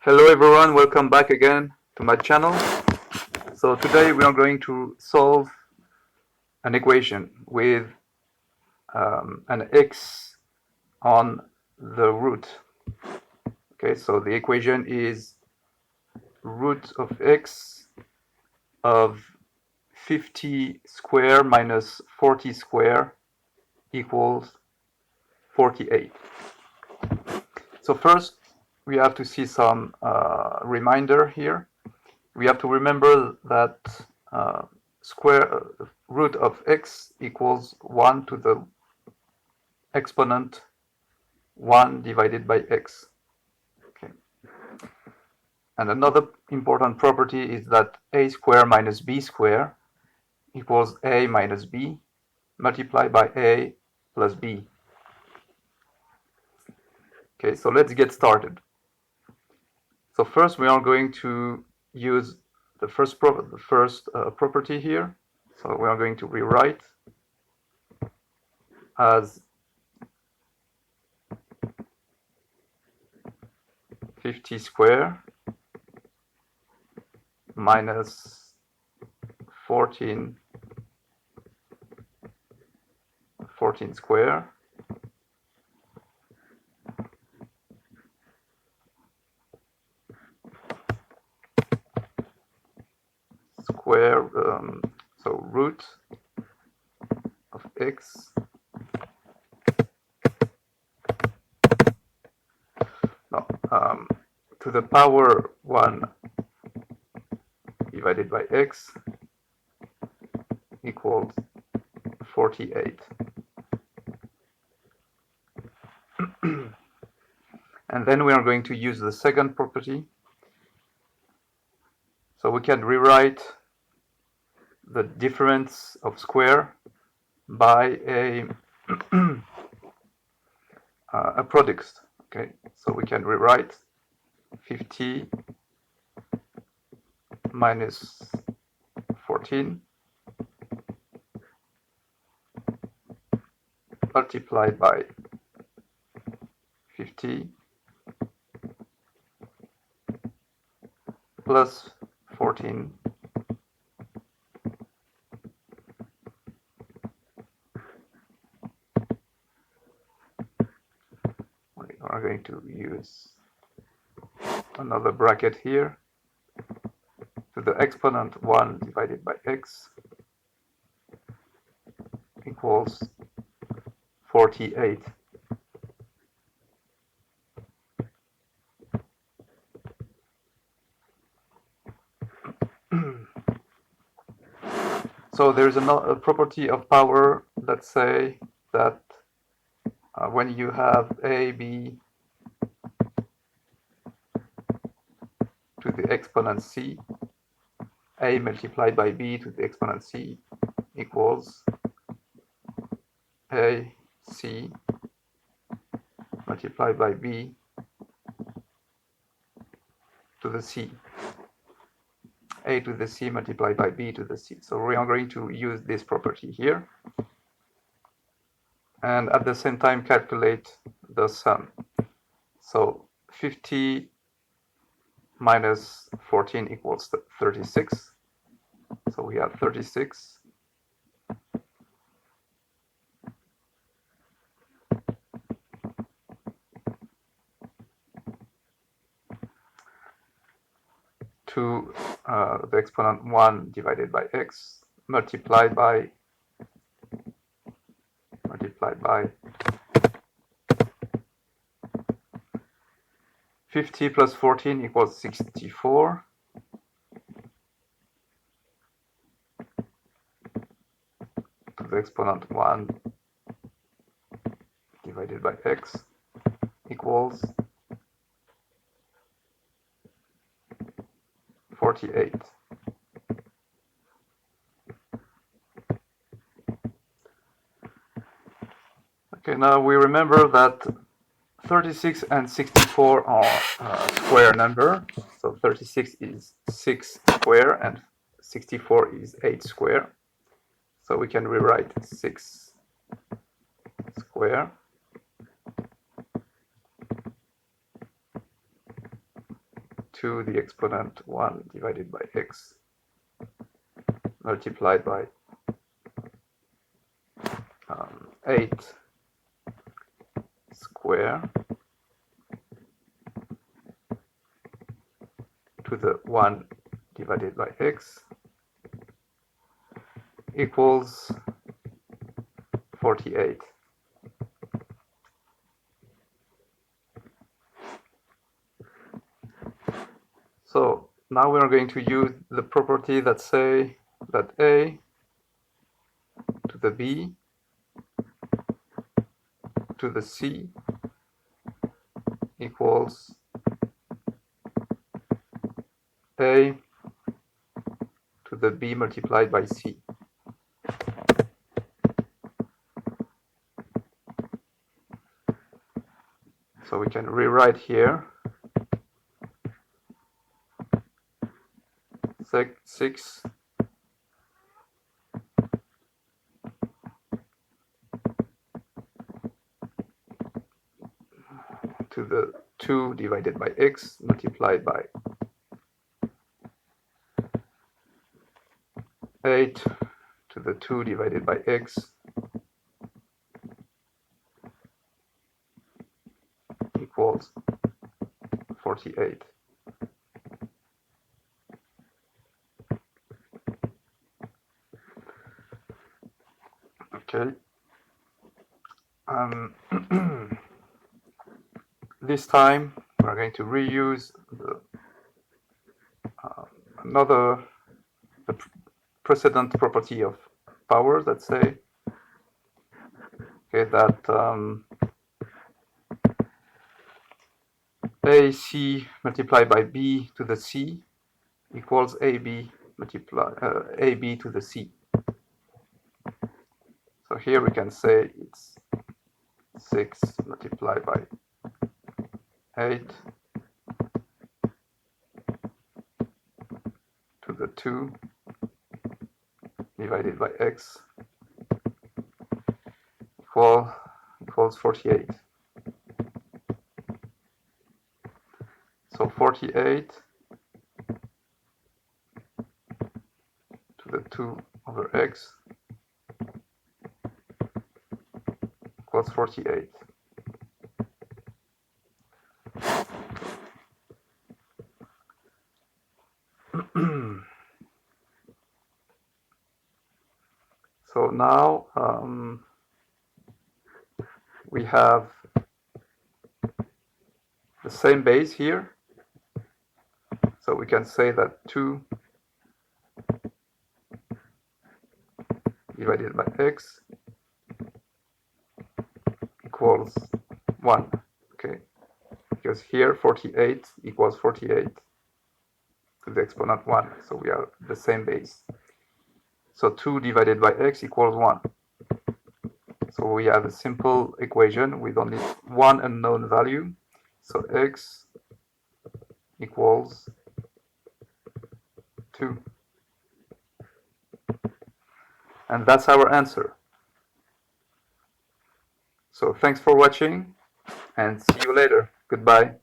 Hello everyone, welcome back again to my channel. So today we are going to solve an equation with an x on the root. Okay, so the equation is root of x of 50 square minus 40 square equals 48. So first we have to see some reminder here. We have to remember that square root of x equals 1 to the exponent 1 divided by x. Okay. And another important property is that a square minus b square equals a minus b multiplied by a plus b. Okay, so let's get started. So first we are going to use the first property here. So we are going to rewrite as 50 square minus 14 square so root of x no, to the power 1 divided by x equals 48. And then we are going to use the second property. So we can rewrite the difference of square by a product. Okay, so we can rewrite 50 minus 14 multiplied by 50 plus 14 we are going to use another bracket here to the exponent 1 divided by x equals 48. So there's a property of power that say that when you have a, b to the exponent c, a multiplied by b to the exponent c equals a c multiplied by b to the c, a to the c multiplied by b to the c. So we are going to use this property here and at the same time calculate the sum. So 50 minus 14 equals 36. So we have 36 to the exponent 1 divided by x multiplied by 50 plus 14 equals 64. To the exponent 1 divided by x equals 48. Okay, now we remember that 36 and 64 are square number. So 36 is 6 square and 64 is 8 square. So we can rewrite 6 square to the exponent 1 divided by x multiplied by 8 square to the 1 divided by x equals 48. So now we are going to use the property that say that a to the b to the c equals a to the b multiplied by c. So we can rewrite here 6 to the 2 divided by x multiplied by 8 to the 2 divided by x equals 48. Okay. This time we're going to reuse the, the precedent property of powers that say that AC multiplied by B to the C equals AB AB to the C. So here we can say it's 6 multiplied by 8 to the 2 divided by x equals 48. So 48 to the 2 over x equals 48. So now we have the same base here. So we can say that 2 divided by x equals 1. Okay, because here 48 equals 48 to the exponent 1. So we have the same base. So 2 divided by x equals 1. So we have a simple equation with only one unknown value. So x equals 2. And that's our answer. So thanks for watching and see you later. Goodbye.